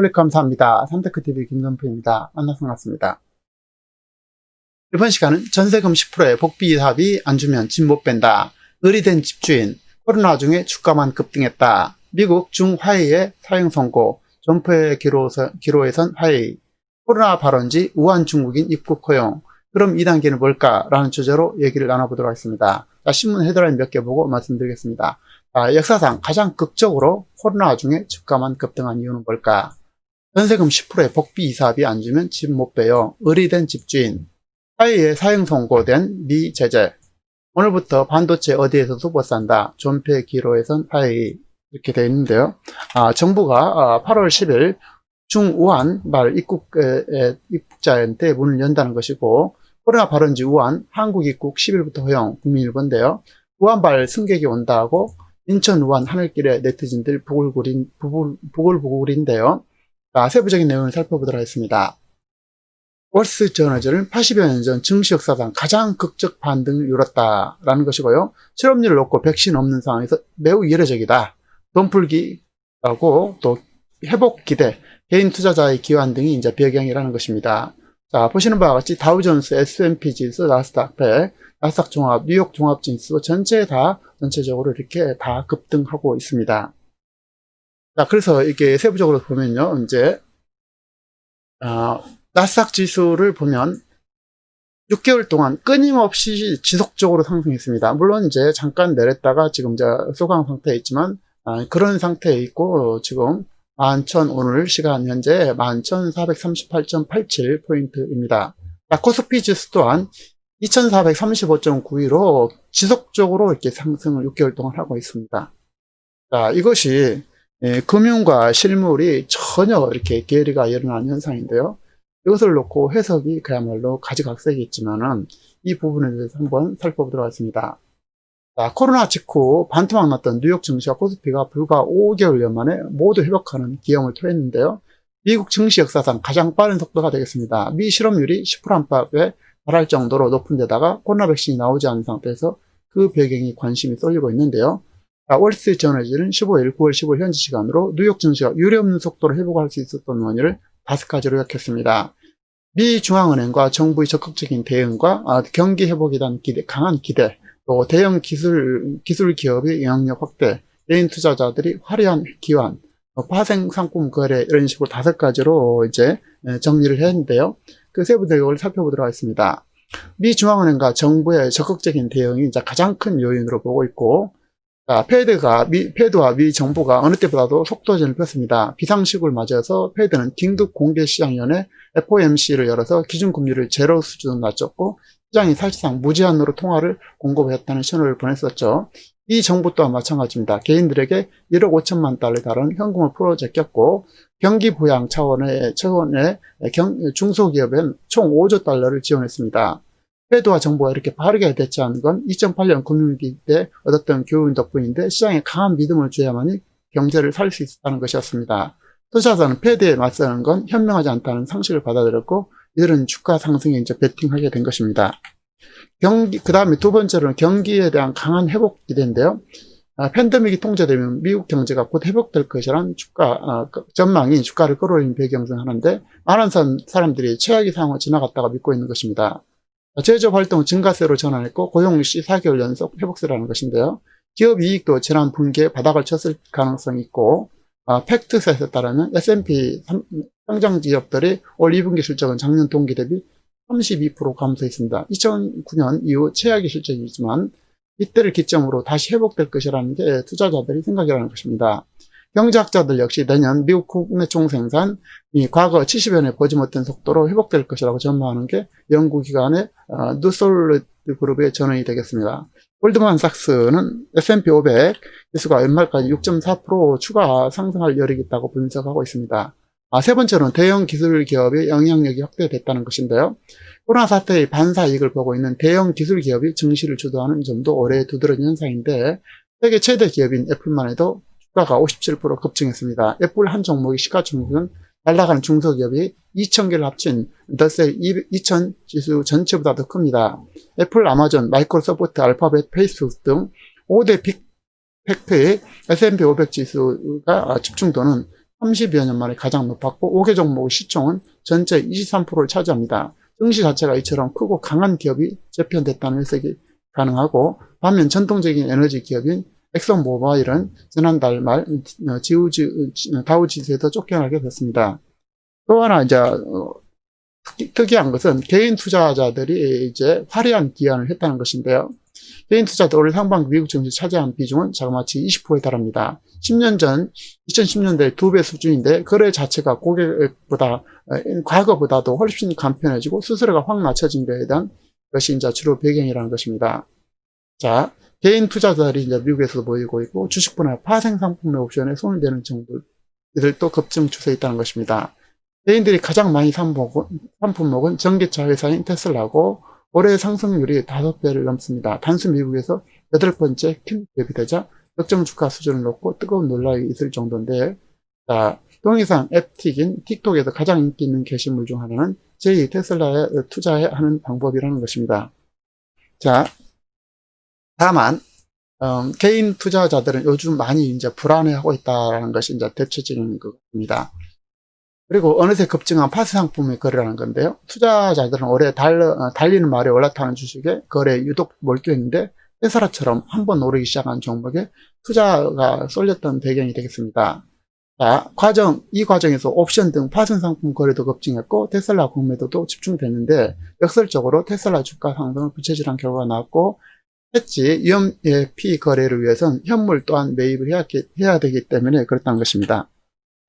클릭 감사합니다. 삼테크TV 김선표입니다. 만나서 반갑습니다. 이번 시간은 전세금 10%의 복비 이사비 안 주면 집 못 뺀다. 의리된 집주인, 코로나 중에 주가만 급등했다. 미국 중화웨이의 사형 선고, 점프의 기로에선 화웨이, 코로나 발원지 우한 중국인 입국 허용. 그럼 2단계는 뭘까? 라는 주제로 얘기를 나눠보도록 하겠습니다. 자, 신문 헤드라인 몇 개 보고 말씀드리겠습니다. 역사상 가장 극적으로 코로나 중에 주가만 급등한 이유는 뭘까? 전세금 10%의 복비 이사비 안 주면 집 못 빼요. 의리된 집주인. 화웨이에 사형 선고된 미 제재. 오늘부터 반도체 어디에서도 못 산다. 존폐 기로에선 화웨이. 이렇게 되어 있는데요. 정부가 8월 10일 중우한 말 입국자한테 문을 연다는 것이고, 코로나 발원지 우한, 한국 입국 10일부터 허용, 국민일보인데요. 우한발 승객이 온다고 인천 우한 하늘길에 네티즌들 부글부글인데요. 세부적인 내용을 살펴보도록 하겠습니다. 월스트리트저널은 80여 년 전 증시 역사상 가장 극적 반등을 이뤘다라는 것이고요. 실업률을 놓고 백신 없는 상황에서 매우 이례적이다. 돈풀기하고 또 회복 기대, 개인 투자자의 기환 등이 이제 배경이라는 것입니다. 자, 보시는 바와 같이 다우존스, S&P 지수, 나스닥 100, 나스닥 종합, 뉴욕 종합 지수 전체적으로 이렇게 다 급등하고 있습니다. 자, 그래서 이게 세부적으로 보면요, 이제 나스닥 지수를 보면 6개월 동안 끊임없이 지속적으로 상승했습니다. 물론 이제 잠깐 내렸다가 지금 이제 소강 상태에 있지만 그런 상태에 있고 지금 오늘 시간 현재 11,438.87포인트입니다. 코스피 지수 또한 2,435.92로 지속적으로 이렇게 상승을 6개월 동안 하고 있습니다. 자, 이것이 금융과 실물이 전혀 이렇게 괴리가 일어난 현상인데요. 이것을 놓고 해석이 그야말로 가지각색이 있지만은 이 부분에 대해서 한번 살펴보도록 하겠습니다. 자, 코로나 직후 반토막 났던 뉴욕 증시와 코스피가 불과 5개월여 만에 모두 회복하는 기염을 토했는데요. 미국 증시 역사상 가장 빠른 속도가 되겠습니다. 미 실업률이 10% 안팎에 달할 정도로 높은 데다가 코로나 백신이 나오지 않은 상태에서 그 배경이 관심이 쏠리고 있는데요. 월스트리트저널은 9월 15일 현지 시간으로 뉴욕 증시가 유례없는 속도로 회복할 수 있었던 원인을 5가지로 요약했습니다. 미 중앙은행과 정부의 적극적인 대응과 경기 회복에 대한 강한 기대, 또 대형 기술 기업의 영향력 확대, 개인 투자자들이 화려한 기환, 파생 상품 거래 이런 식으로 5가지로 이제 정리를 했는데요. 그 세부 내용을 살펴보도록 하겠습니다. 미 중앙은행과 정부의 적극적인 대응이 이제 가장 큰 요인으로 보고 있고, 패드와 미 정부가 어느 때보다도 속도전을 폈습니다. 비상시국을 맞이해서 패드는 긴급공개시장위원회 FOMC를 열어서 기준금리를 제로 수준으로 낮췄고 시장이 사실상 무제한으로 통화를 공급했다는 신호를 보냈었죠. 이 정부 또한 마찬가지입니다. 개인들에게 1억 5천만 달러에 달하는 현금을 풀어 제꼈고 경기 부양 차원의 중소기업엔 총 5조 달러를 지원했습니다. 패드와 정부가 이렇게 빠르게 대처한 건 2008년 금융위기 때 얻었던 교훈 덕분인데 시장에 강한 믿음을 줘야만이 경제를 살릴 수 있었다는 것이었습니다. 투자자는 패드에 맞서는 건 현명하지 않다는 상식을 받아들였고 이들은 주가 상승에 이제 베팅하게 된 것입니다. 그 다음에 두 번째로는 경기에 대한 강한 회복 기대인데요. 팬데믹이 통제되면 미국 경제가 곧 회복될 것이라는 전망이 주가를 끌어올린 배경 중 하나인데 많은 사람들이 최악의 상황을 지나갔다가 믿고 있는 것입니다. 제조업 활동은 증가세로 전환했고 고용 역시 4개월 연속 회복세라는 것인데요. 기업 이익도 지난 분기에 바닥을 쳤을 가능성이 있고 팩트셋에 따르면 S&P 상장 기업들이 올 2분기 실적은 작년 동기 대비 32% 감소했습니다. 2009년 이후 최악의 실적이지만 이때를 기점으로 다시 회복될 것이라는 게 투자자들의 생각이라는 것입니다. 경제학자들 역시 내년 미국 국내 총생산이 과거 70여 년에 보지 못한 속도로 회복될 것이라고 전망하는 게 연구기관의 누솔드 그룹의 전언이 되겠습니다. 골드만삭스는 S&P 500 지수가 연말까지 6.4% 추가 상승할 여력이 있다고 분석하고 있습니다. 세 번째로는 대형 기술 기업의 영향력이 확대됐다는 것인데요. 코로나 사태의 반사이익을 보고 있는 대형 기술 기업이 증시를 주도하는 점도 올해 두드러진 현상인데 세계 최대 기업인 애플만 해도 주가가 57% 급증했습니다. 애플 한 종목의 시가총액은 잘 나가는 중소기업이 2,000개를 합친 더셀 2000 지수 전체보다 더 큽니다. 애플, 아마존, 마이크로소프트, 알파벳, 페이스북 등 5대 빅 팩트의 S&P 500 지수가 집중도는 30여 년 만에 가장 높았고 5개 종목의 시총은 전체 23%를 차지합니다. 증시 자체가 이처럼 크고 강한 기업이 재편됐다는 해석이 가능하고, 반면 전통적인 에너지 기업인 엑선모바일은 지난달 말 다우지수에서 쫓겨나게 됐습니다. 또 하나 이제 특이한 것은 개인 투자자들이 이제 화려한 기한을 했다는 것인데요. 개인 투자자 올해 상반기 미국 증시 차지한 비중은 자그마치 20%에 달합니다. 10년 전 2010년대 2배 수준인데, 거래 자체가 고객보다 과거보다도 훨씬 간편해지고 수수료가 확 낮춰진 것에 대한 것이 이제 주로 배경이라는 것입니다. 자, 개인 투자자들이 이제 미국에서도 모이고 있고, 주식 분야 파생 상품의 옵션에 손을 대는 정도들도 급증 추세에 있다는 것입니다. 개인들이 가장 많이 산 품목은 전기차 회사인 테슬라고, 올해 상승률이 5배를 넘습니다. 단순 미국에서 8번째 큰 기업이 되자 적정 주가 수준을 놓고 뜨거운 논란이 있을 정도인데, 자, 동영상 앱틱인 틱톡에서 가장 인기 있는 게시물 중 하나는 제2 테슬라에 투자하는 방법이라는 것입니다. 자, 다만 개인 투자자들은 요즘 많이 이제 불안해하고 있다는 것이 이제 대체적인 것 같습니다. 그리고 어느새 급증한 파생 상품의 거래라는 건데요. 투자자들은 올해 달리는 말에 올라타는 주식에 거래에 유독 몰두했는데, 테슬라처럼 한번 오르기 시작한 종목에 투자가 쏠렸던 배경이 되겠습니다. 자, 이 과정에서 옵션 등 파생 상품 거래도 급증했고, 테슬라 공매도도 집중됐는데, 역설적으로 테슬라 주가 상승을 부채질한 결과가 나왔고, 위험 거래를 위해선 현물 또한 매입을 해야 되기 때문에 그렇다는 것입니다.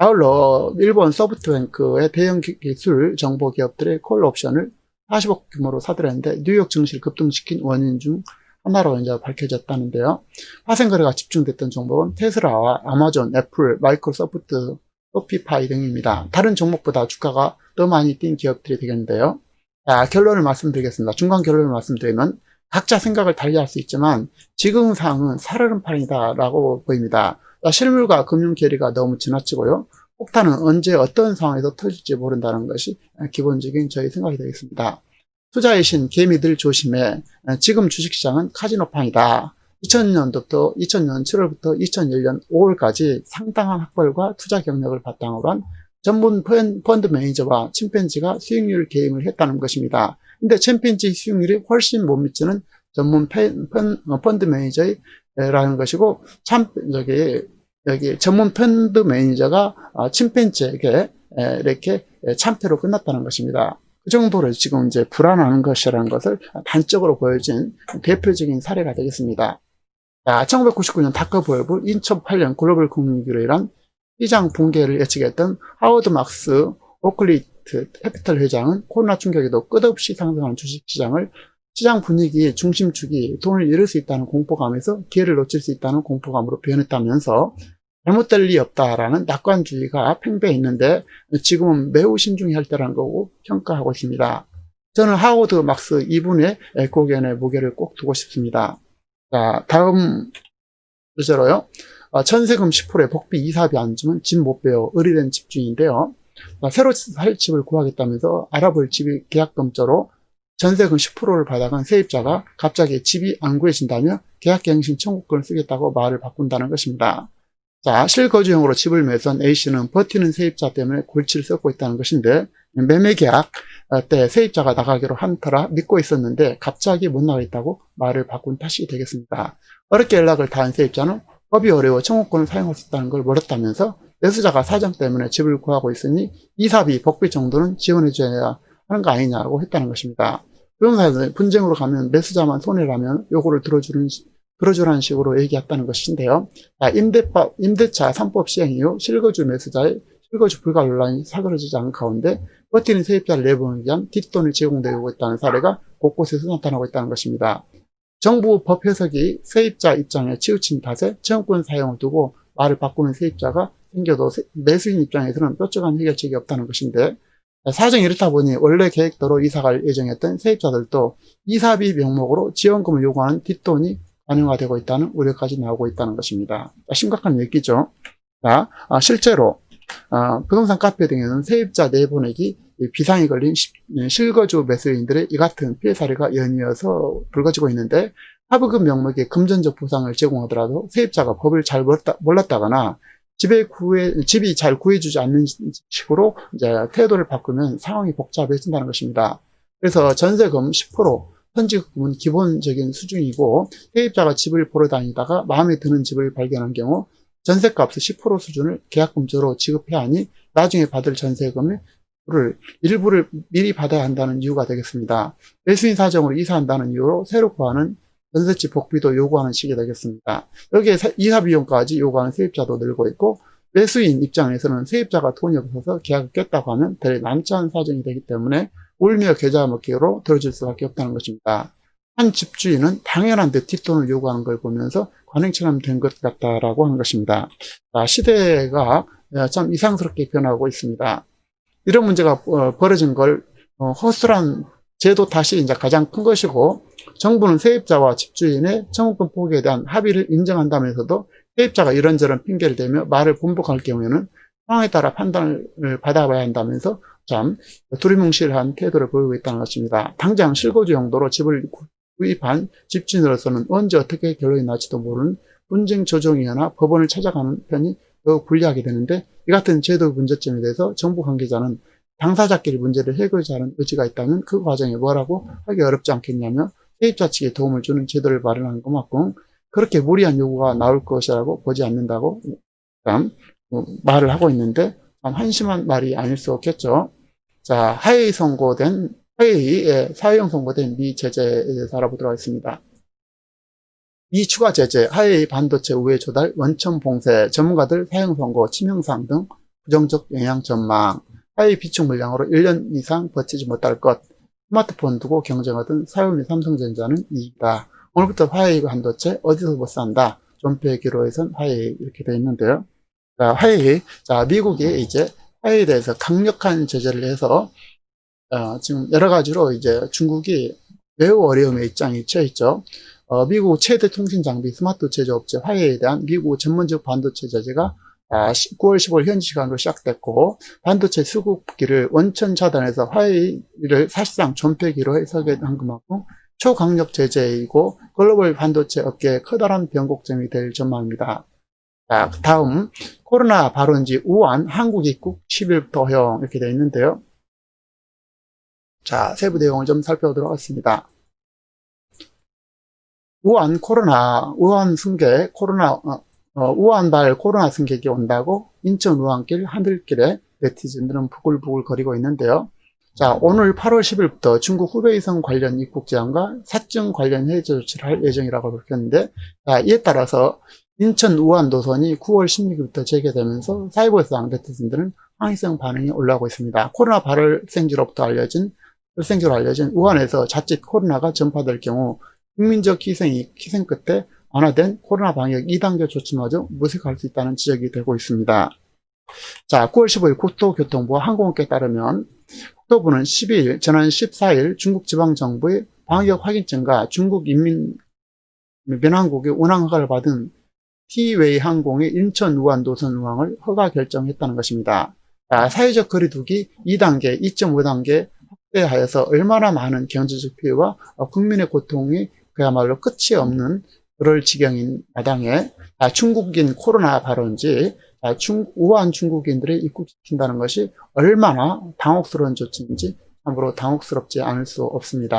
아울러 일본 소프트뱅크의 대형 기술 정보 기업들의 콜 옵션을 40억 규모로 사들였는데, 뉴욕 증시를 급등시킨 원인 중 하나로 이제 밝혀졌다는데요. 파생 거래가 집중됐던 종목은 테슬라와 아마존, 애플, 마이크로소프트, 소피파이 등입니다. 다른 종목보다 주가가 더 많이 뛴 기업들이 되겠는데요. 자, 결론을 말씀드리겠습니다. 중간 결론을 말씀드리면, 각자 생각을 달리할 수 있지만 지금 상황은 살얼음판이다라고 보입니다. 실물과 금융 괴리가 너무 지나치고요. 폭탄은 언제 어떤 상황에서 터질지 모른다는 것이 기본적인 저희 생각이 되겠습니다. 투자의 신 개미들 조심해. 지금 주식시장은 카지노판이다. 2000년 7월부터 2001년 5월까지 상당한 학벌과 투자 경력을 바탕으로 한 전문 펀드 매니저와 침팬지가 수익률 게임을 했다는 것입니다. 근데 침팬지 수익률이 훨씬 못 미치는 전문 펀드 매니저라는 것이고, 여기 전문 펀드 매니저가 침팬지에게 이렇게 참패로 끝났다는 것입니다. 그 정도로 지금 이제 불안한 것이라는 것을 단적으로 보여진 대표적인 사례가 되겠습니다. 자, 1999년 다크볼브, 2008년 글로벌 금융위기로 인한 시장 붕괴를 예측했던 하워드 막스 오클리트 캐피털 회장은 코로나 충격에도 끝없이 상승하는 주식시장을 시장 분위기 중심축이 돈을 잃을 수 있다는 공포감에서 기회를 놓칠 수 있다는 공포감으로 변했다면서, 잘못될 리 없다라는 낙관주의가 팽배해 있는데 지금은 매우 신중히 할 때라는 거고 평가하고 있습니다. 저는 하워드 막스 이분의 고견에 무게를 꼭 두고 싶습니다. 자, 다음 주제로요. 전세금 10%에 복비 이사비 안 주면 집 못 빼요. 의리된 집주인인데요. 새로 살 집을 구하겠다면서 알아볼 집이 계약금조로 전세금 10%를 받아간 세입자가 갑자기 집이 안 구해진다며 계약갱신 청구권을 쓰겠다고 말을 바꾼다는 것입니다. 자, 실거주용으로 집을 매수한 A씨는 버티는 세입자 때문에 골치를 썩고 있다는 것인데, 매매 계약 때 세입자가 나가기로 한 터라 믿고 있었는데 갑자기 못 나가겠다고 말을 바꾼 탓이 되겠습니다. 어렵게 연락을 닿은 세입자는 법이 어려워 청구권을 사용할 수 있다는 걸 모르다면서 매수자가 사정 때문에 집을 구하고 있으니 이사비, 복비 정도는 지원해줘야 하는 거 아니냐고 했다는 것입니다. 부동산에서 분쟁으로 가면 매수자만 손해라면 요구를 들어주라는 식으로 얘기했다는 것인데요. 임대차 3법 시행 이후 실거주 매수자의 실거주 불가 논란이 사그러지지 않은 가운데 버티는 세입자를 내보내기 위한 뒷돈이 제공되고 있다는 사례가 곳곳에서 나타나고 있다는 것입니다. 정부 법 해석이 세입자 입장에 치우친 탓에 채용권 사용을 두고 말을 바꾸는 세입자가 생겨도 매수인 입장에서는 뾰족한 해결책이 없다는 것인데, 사정이 이렇다 보니 원래 계획대로 이사갈 예정이었던 세입자들도 이사비 명목으로 지원금을 요구하는 뒷돈이 반영화되고 있다는 우려까지 나오고 있다는 것입니다. 심각한 얘기죠. 자, 실제로 부동산 카페 등에는 세입자 내보내기 비상이 걸린 실거주 매수인들의 이 같은 피해 사례가 연이어서 불거지고 있는데, 하부금 명목의 금전적 보상을 제공하더라도 세입자가 법을 잘 몰랐다거나 집이 잘 구해주지 않는 식으로 이제 태도를 바꾸면 상황이 복잡해진다는 것입니다. 그래서 전세금 10%, 현지금은 기본적인 수준이고 세입자가 집을 보러 다니다가 마음에 드는 집을 발견한 경우 전세값의 10% 수준을 계약금조로 지급해야 하니 나중에 받을 전세금의 일부를 미리 받아야 한다는 이유가 되겠습니다. 매수인 사정으로 이사한다는 이유로 새로 구하는 전셋집 복비도 요구하는 식이 되겠습니다. 여기에 이사 비용까지 요구하는 세입자도 늘고 있고 매수인 입장에서는 세입자가 돈이 없어서 계약을 깼다고 하면 대리 난처한 사정이 되기 때문에 울며 겨자 먹기로 들어줄 수밖에 없다는 것입니다. 한 집주인은 당연한 듯 뒷돈을 요구하는 걸 보면서 관행처럼 된 것 같다라고 하는 것입니다. 시대가 참 이상스럽게 변하고 있습니다. 이런 문제가 벌어진 걸 허술한 제도 탓이 이제 가장 큰 것이고 정부는 세입자와 집주인의 청구권 포기에 대한 합의를 인정한다면서도 세입자가 이런저런 핑계를 대며 말을 번복할 경우에는 상황에 따라 판단을 받아봐야 한다면서 참 두리뭉실한 태도를 보이고 있다는 것입니다. 당장 실거주 용도로 집을 구입한 집주인으로서는 언제 어떻게 결론이 날지도 모르는 분쟁조정위원회나 법원을 찾아가는 편이 더욱 불리하게 되는데 이 같은 제도 문제점에 대해서 정부 관계자는 당사자끼리 문제를 해결하자는 의지가 있다면 그 과정에 뭐라고 하기 어렵지 않겠냐며 세입자 측에 도움을 주는 제도를 마련하는 것만큼 그렇게 무리한 요구가 나올 것이라고 보지 않는다고 말을 하고 있는데 참 한심한 말이 아닐 수 없겠죠. 자, 하회의 사회형 선고된 미 제재에 대해서 알아보도록 하겠습니다. 미 추가 제재, 하회의 반도체 우회 조달, 원천 봉쇄, 전문가들 사형 선고, 치명상 등 부정적 영향 전망, 하회의 비축 물량으로 1년 이상 버티지 못할 것, 스마트폰 두고 경쟁하던 사요미 삼성전자는 이익이다. 오늘부터 화웨이 반도체 어디서 못 산다. 존폐 기로에선 화웨이 이렇게 되어 있는데요. 자, 화웨이. 자, 미국이 이제 화웨이에 대해서 강력한 제재를 해서 지금 여러 가지로 이제 중국이 매우 어려움의 입장이 처해 있죠. 미국 최대 통신 장비 스마트 제조업체 화웨이에 대한 미국 전문적 반도체 제재가 9월 15일 현지 시간으로 시작됐고 반도체 수급기를 원천 차단해서 화웨이를 사실상 존폐기로 해석한 것만큼 초강력 제재이고 글로벌 반도체 업계에 커다란 변곡점이 될 전망입니다. 자, 다음 코로나 발원지 우한 한국 입국 10일부터 허용 이렇게 되어 있는데요. 자, 세부 내용을 좀 살펴보도록 하겠습니다. 우한 승객 우한발 코로나 승객이 온다고 인천 우한길 하늘길에 네티즌들은 부글부글 거리고 있는데요. 자, 오늘 8월 10일부터 중국 후베이성 관련 입국 제한과 사증 관련 해제 조치를 할 예정이라고 밝혔는데, 자, 이에 따라서 인천 우한 노선이 9월 16일부터 재개되면서 사이버상 네티즌들은 항의성 반응이 올라오고 있습니다. 코로나 발생지로 알려진 우한에서 자칫 코로나가 전파될 경우 국민적 희생 끝에 완화된 코로나 방역 2단계 조치마저 무색할 수 있다는 지적이 되고 있습니다. 자, 9월 15일 국토교통부와 항공업계에 따르면 국토부는 12일, 지난 14일 중국 지방정부의 방역 확인증과 중국 인민민항국의 운항 허가를 받은 티웨이 항공의 인천 우한 노선 운항을 허가 결정했다는 것입니다. 자, 사회적 거리두기 2단계, 2.5단계 확대하여서 얼마나 많은 경제적 피해와 국민의 고통이 그야말로 끝이 없는 그럴 지경인 마당에 중국인 코로나 발원지 우한 중국인들을 입국시킨다는 것이 얼마나 당혹스러운 조치인지 참으로 당혹스럽지 않을 수 없습니다.